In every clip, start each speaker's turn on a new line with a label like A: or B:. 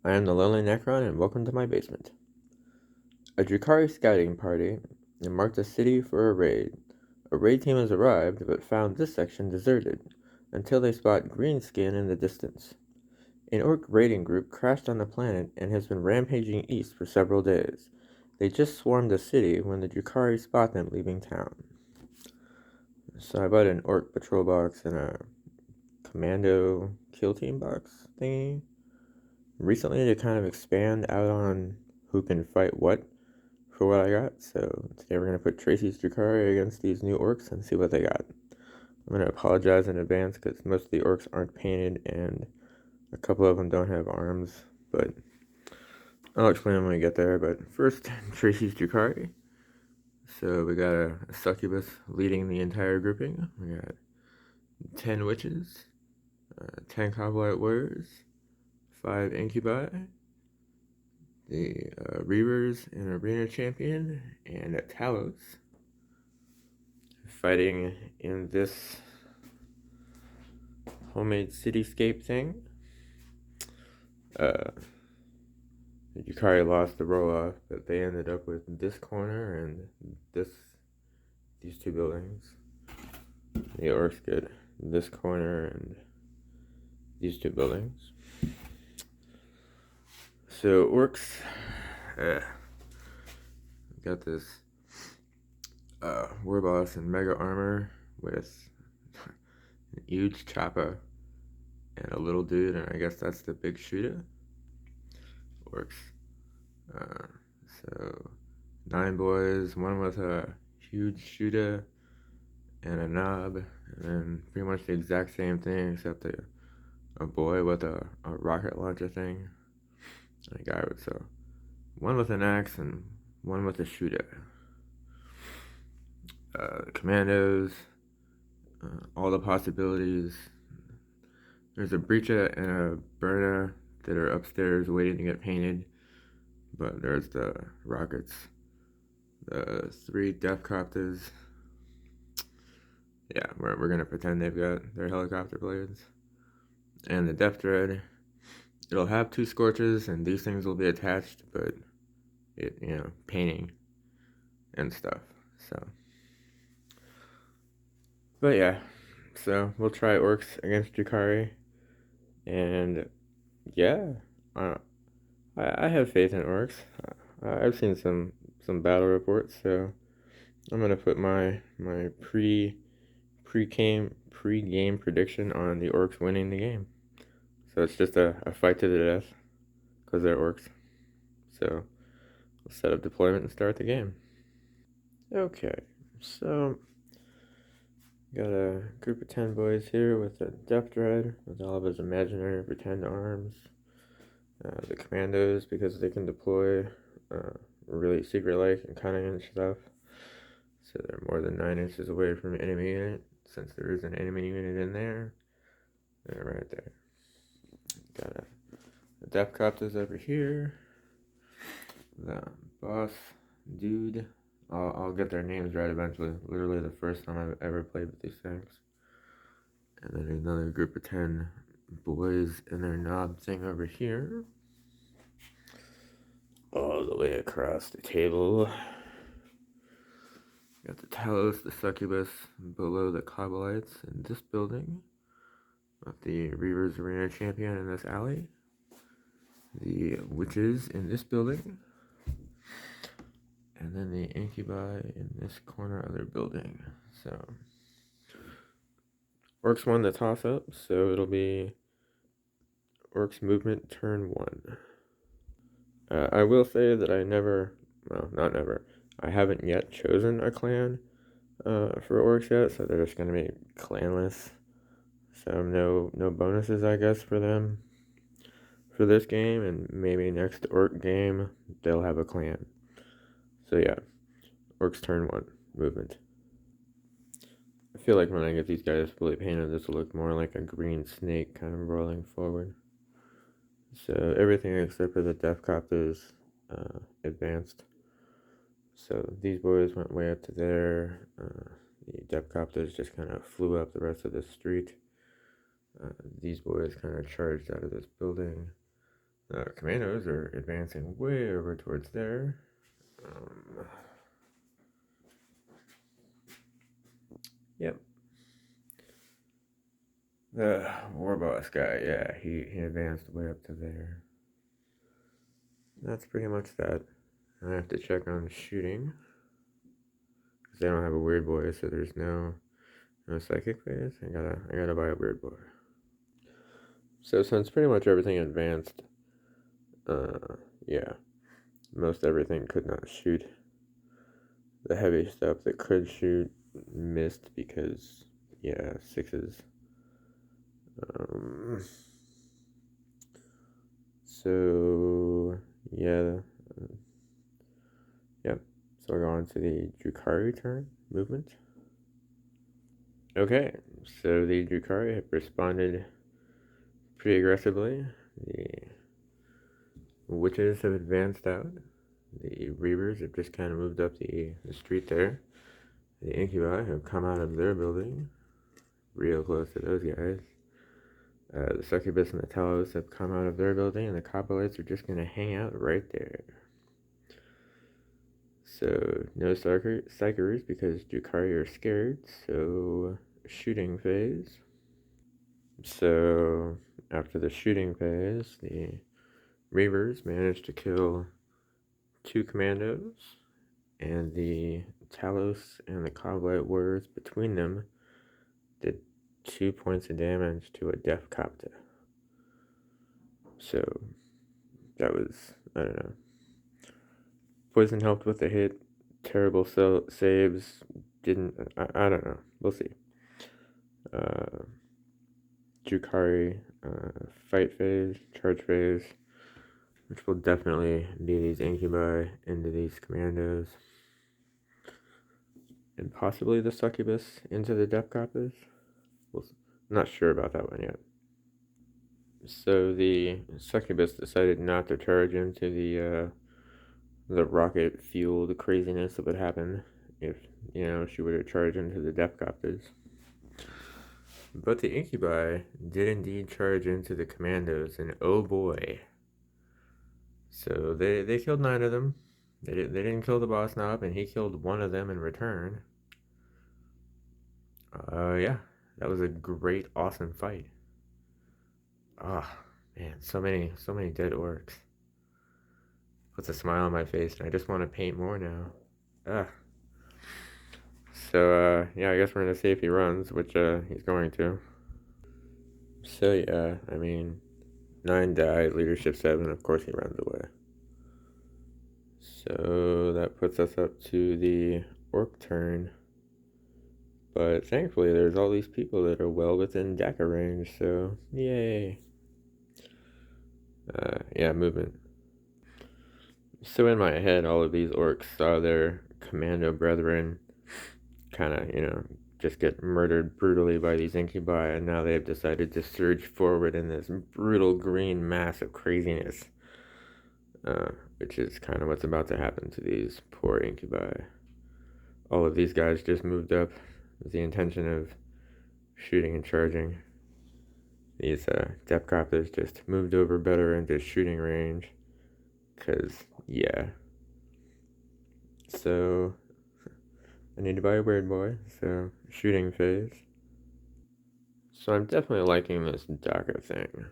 A: I am the Lonely Necron, and welcome to my basement. A Drukhari scouting party marked the city for a raid. A raid team has arrived, but found this section deserted, until they spot green skin in the distance. An orc raiding group crashed on the planet and has been rampaging east for several days. They just swarmed the city when the Drukhari spot them leaving town. So I bought an orc patrol box and a commando kill team box thingy recently to kind of expand out on who can fight what for what I got. So today we're going to put Tracy's Drukhari against these new orcs and see what they got. I'm going to apologize in advance because most of the orcs aren't painted and a couple of them don't have arms, but I'll explain them when we get there. But first, Tracy's Drukhari. So we got a succubus leading the entire grouping. We got 10 witches, 10 Coblite warriors, 5 incubi, the Reavers, an arena champion, and a Talos fighting in this homemade cityscape thing. Yukari lost the roll off, but they ended up with this corner and these two buildings. The orcs get this corner and these two buildings. So orcs got this war boss in mega armor with a huge choppa and a little dude, and I guess that's the big shooter. Orcs. So 9 boys, one with a huge shooter and a knob, and then pretty much the exact same thing except a boy with a rocket launcher thing, and a guy with one with an axe and one with a shooter. Commandos, all the possibilities. There's a breacher and a burner that are upstairs waiting to get painted, but there's the rockets, the 3 death copters. Yeah, we're gonna pretend they've got their helicopter blades. And the Death Dread, it'll have 2 scorches, and these things will be attached, but painting and stuff. So, but yeah, so we'll try orcs against Drukhari, and yeah, I have faith in orcs. I've seen some battle reports, so I'm gonna put my pre-game prediction on the orcs winning the game. So it's just a fight to the death because they're orcs. So we'll set up deployment and start the game. Okay, so got a group of 10 boys here with a Death Dread with all of his imaginary pretend arms. The commandos, because they can deploy really secret-like and cunning and stuff. So they're more than 9 inches away from an enemy unit, since there is an enemy unit in there. They're right there. Got the depth copters over here. The boss dude. I'll get their names right eventually. Literally the first time I've ever played with these things. And then another group of 10 boys in their knob thing over here. All the way across the table. Got the Talos, the succubus below the Coblites in this building. Got the Reavers Arena champion in this alley. The witches in this building. And then the incubi in this corner of their building. So orcs won the toss up, so it'll be orcs movement turn 1. I will say that not never, I haven't yet chosen a clan for orcs yet, so they're just going to be clanless. So no bonuses, I guess, for them for this game, and maybe next orc game they'll have a clan. So yeah, orcs turn 1 movement. I feel like when I get these guys fully painted, this will look more like a green snake kind of rolling forward. So everything except for the death copters advanced. So these boys went way up to there. The death copters just kind of flew up the rest of the street. These boys kind of charged out of this building. Commandos are advancing way over towards there. Yep. The war boss guy, yeah, he advanced way up to there. That's pretty much that. I have to check on shooting. Because they don't have a weird boy, so there's no psychic phase. I gotta buy a weird boy. So since pretty much everything advanced, yeah, most everything could not shoot. The heavy stuff that could shoot missed because, yeah, sixes. So yeah, yep. So I'll go on to the Drukhari turn movement. Okay, so the Drukhari have responded pretty aggressively. The witches have advanced out. The Reavers have just kind of moved up the street there. The Incubi have come out of their building, real close to those guys. The Succubus and the Talos have come out of their building, and the Copolites are just going to hang out right there. So, no psykers because Drukhari are scared, so shooting phase. So, after the shooting phase, the Reavers managed to kill 2 commandos, and the Talos and the Coblite warriors between them did 2 points of damage to a death copter. So, that was, I don't know. Poison helped with the hit. Terrible saves. Didn't, I don't know. We'll see. Drukhari, fight phase, charge phase, which will definitely be these Incubi into these commandos. And possibly the Succubus into the Death Coppers. Not sure about that one yet. So the Succubus decided not to charge into the rocket fueled craziness that would happen if, she would have charged into the Death Copters. But the Incubi did indeed charge into the commandos, and oh boy. So they killed 9 of them. They didn't kill the boss knob, and he killed 1 of them in return. Yeah, that was a great, awesome fight. Ah, man, so many dead orcs. Puts a smile on my face, and I just want to paint more now. Ah. So, yeah, I guess we're gonna see if he runs, which, he's going to. So, yeah, I mean, 9 died, leadership 7, of course he runs away. So, that puts us up to the orc turn. But thankfully, there's all these people that are well within Daka range, so yay. Yeah, movement. So in my head, all of these orcs saw their commando brethren kind of, just get murdered brutally by these incubi, and now they've decided to surge forward in this brutal green mass of craziness, which is kind of what's about to happen to these poor incubi. All of these guys just moved up with the intention of shooting and charging. These depth copters just moved over better into shooting range, because, yeah. So, I need to buy a weird boy, so shooting phase. So I'm definitely liking this Daka thing.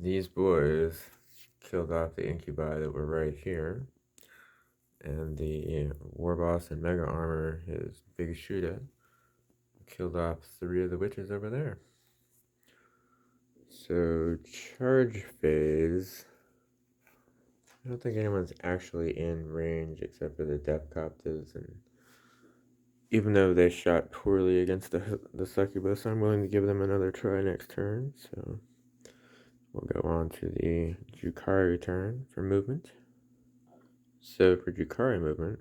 A: These boys killed off the incubi that were right here, and the war boss and mega armor, his big shooter, killed off 3 of the witches over there. So charge phase, I don't think anyone's actually in range except for the depth copters, and even though they shot poorly against the succubus, I'm willing to give them another try next turn. So we'll go on to the Drukhari turn for movement. So for Drukhari movement,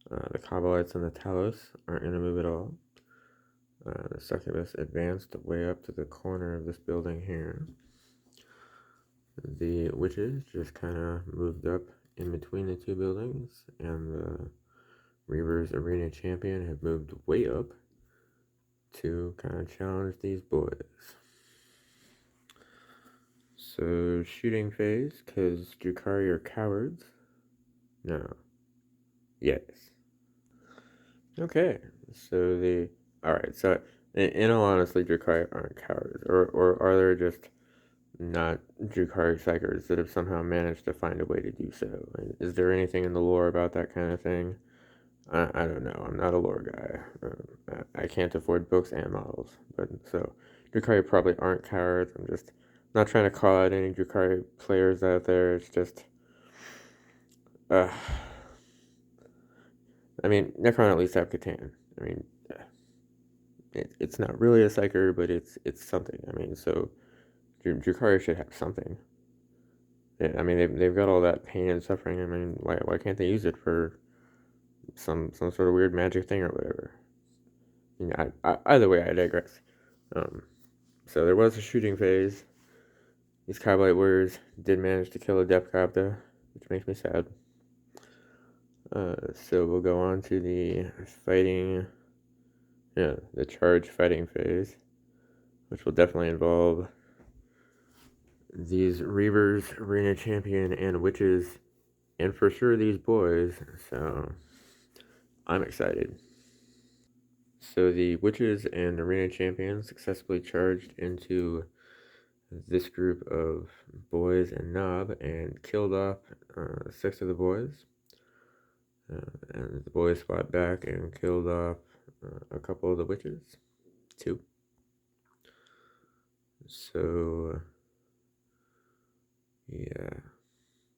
A: the Cobbleites and the Talos aren't going to move at all. The succubus advanced way up to the corner of this building here. The witches just kind of moved up in between the 2 buildings, and the Reavers Arena Champion have moved way up to kind of challenge these boys. So, shooting phase, because Drukhari are cowards. No. Yes. Okay. So the alright, so in all honesty, Drukhari aren't cowards. Or are there just not Drukhari psykers that have somehow managed to find a way to do so? Is there anything in the lore about that kind of thing? I don't know. I'm not a lore guy. I can't afford books and models. But so, Drukhari probably aren't cowards. I'm just not trying to call out any Drukhari players out there. It's just, uh, I mean, Necron at least have Catan. I mean, it's not really a psyker, but it's something. I mean, so Drukhari should have something. Yeah, I mean, they've got all that pain and suffering. I mean, why can't they use it for some sort of weird magic thing or whatever? You know, either way, I digress. Um, so there was a shooting phase. These Cowboy Warriors did manage to kill a Depthcopter, which makes me sad. So we'll go on to the fighting, yeah, the charge fighting phase, which will definitely involve these Reavers, Arena Champion, and Witches, and for sure these boys, so I'm excited. So the Witches and Arena Champions successfully charged into this group of boys and Knob and killed off 6 of the boys. And the boys fought back and killed off a couple of the witches. 2. So, yeah.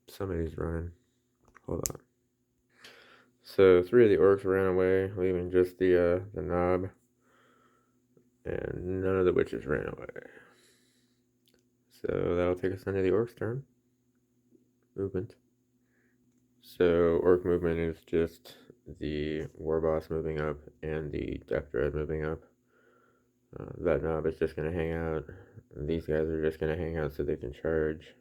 A: Somebody's running. Hold on. So 3 of the orcs ran away, leaving just the Knob. And none of the witches ran away. So that'll take us into the orc's turn. Movement. So orc movement is just the war boss moving up and the death dread moving up. That Knob is just going to hang out. These guys are just going to hang out so they can charge.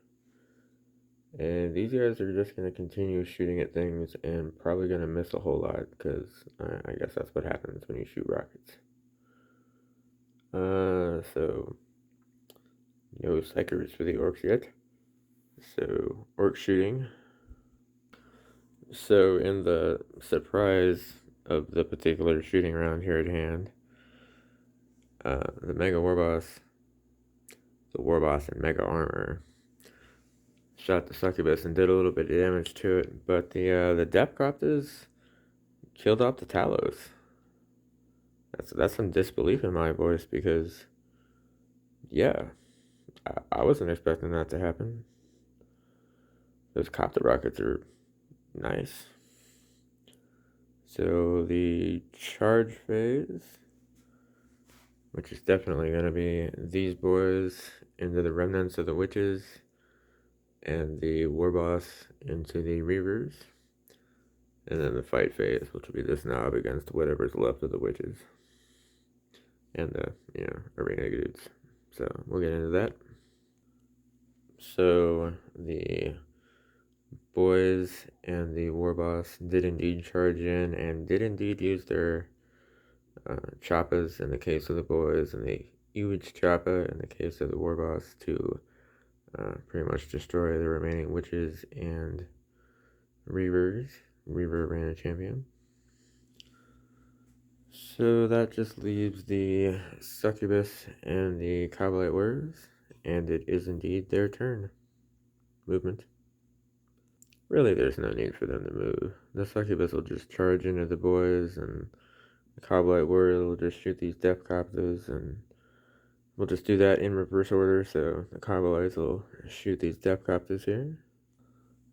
A: And these guys are just going to continue shooting at things and probably going to miss a whole lot because I guess that's what happens when you shoot rockets. So no psykers for the orcs yet. So orc shooting. So in the surprise of the particular shooting round here at hand, the Mega Warboss, the Warboss in Mega Armor, shot the succubus and did a little bit of damage to it, but the Depthcopters killed off the Talos. That's some disbelief in my voice because, yeah, I wasn't expecting that to happen. Those copter rockets are nice. So the charge phase, which is definitely going to be these boys into the remnants of the witches and the war boss into the reavers, and then the fight phase, which will be this Knob against whatever's left of the witches and the arena dudes. So we'll get into that. So the boys and the war boss did indeed charge in and did indeed use their choppas in the case of the boys and the huge choppa in the case of the war boss to pretty much destroy the remaining witches and reavers. Reaver ran a champion. So that just leaves the succubus and the Cowboy Warriors, and it is indeed their turn. Movement. Really, there's no need for them to move. The succubus will just charge into the boys, and the Cowboy Warrior will just shoot these Depthcopters, and we'll just do that in reverse order, so the Cowboys will shoot these Depthcopters here.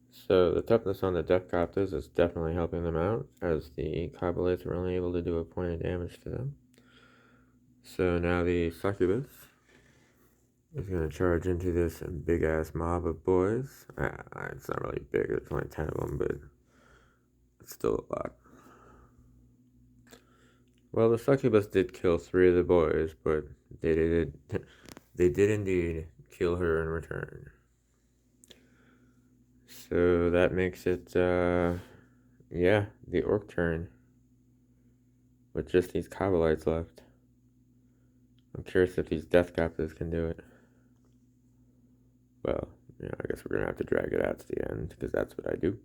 A: So the toughness on the Depthcopters is definitely helping them out, as the Cowboys were only able to do a point of damage to them. So now the succubus is going to charge into this big-ass mob of boys. It's not really big, there's only 10 of them, but it's still a lot. Well, the succubus did kill 3 of the boys, but they did indeed kill her in return. So that makes it, yeah, the orc turn, with just these Kabbalites left. I'm curious if these Deathcopters can do it. Well, yeah, I guess we're gonna have to drag it out to the end, because that's what I do.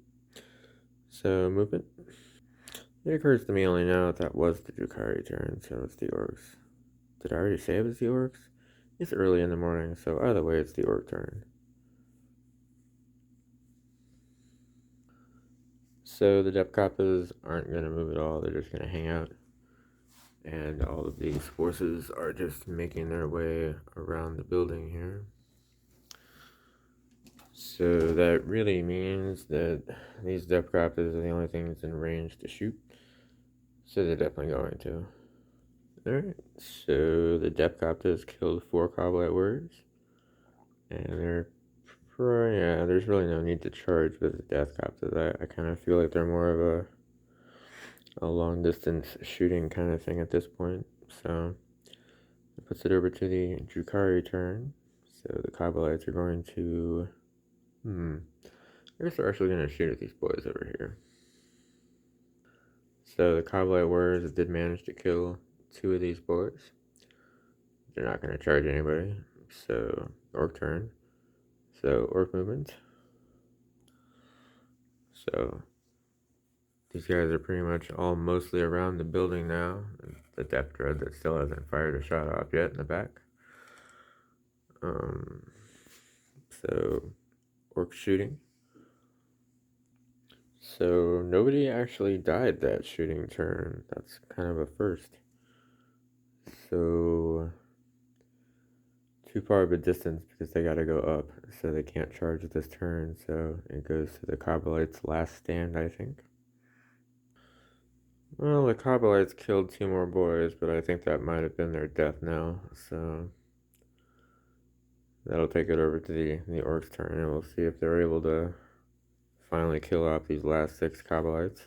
A: So, movement. It occurs to me only now that was the Drukhari turn, so it's the Orks. Did I already say it was the Orks? It's early in the morning, so either way, it's the Ork turn. So the Depkappas aren't going to move at all, they're just going to hang out. And all of these forces are just making their way around the building here. So that really means that these Depkappas are the only things in range to shoot. So they're definitely going to. Alright, so the Depkappas killed 4 Coblite warriors. And there's really no need to charge with the Depkappas. I kind of feel like they're more of a long distance shooting kind of thing at this point. So it puts it over to the Drukhari turn. So the Coblites are going to I guess they're actually going to shoot at these boys over here. So the Coblite warriors did manage to kill 2 of these boys. They're not going to charge anybody. So Orc turn. So Orc movement. So these guys are pretty much all mostly around the building now. The Depth Dread that still hasn't fired a shot off yet in the back. So Orc shooting. So nobody actually died that shooting turn. That's kind of a first. So too far of a distance because they gotta go up, so they can't charge this turn, so it goes to the Coblites' last stand, I think. Well, the Coblites killed 2 more boys, but I think that might have been their death now, so that'll take it over to the Orcs' turn, and we'll see if they're able to finally kill off these last 6 Coblites.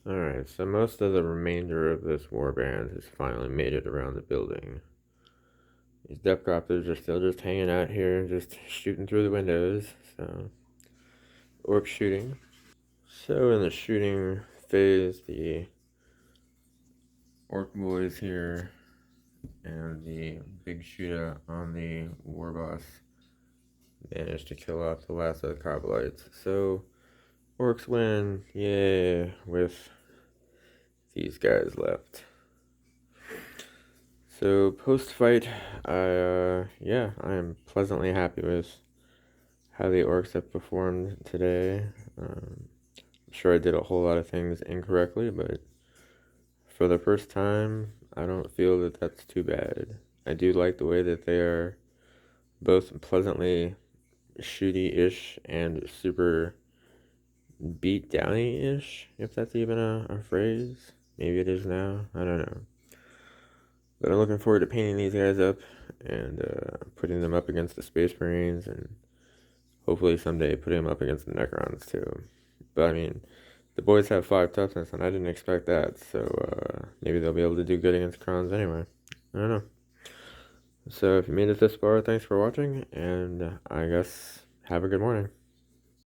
A: Alright, so most of the remainder of this warband has finally made it around the building. These Depkappas are still just hanging out here, just shooting through the windows, so Orc shooting. So in the shooting phase, the Orc boys here and the big shooter on the war boss managed to kill off the last of the Coblites. So Orcs win, yeah, with these guys left. So post-fight, I am pleasantly happy with how the Orcs have performed today. I'm sure I did a whole lot of things incorrectly, but for the first time, I don't feel that that's too bad. I do like the way that they are both pleasantly shooty-ish and super beat-downy-ish, if that's even a phrase. Maybe it is now, I don't know. But I'm looking forward to painting these guys up and putting them up against the Space Marines, and hopefully someday putting them up against the Necrons too. But I mean, the boys have 5 toughness, and I didn't expect that, so maybe they'll be able to do good against Crons anyway. I don't know. So if you made it this far, thanks for watching, and I guess have a good morning.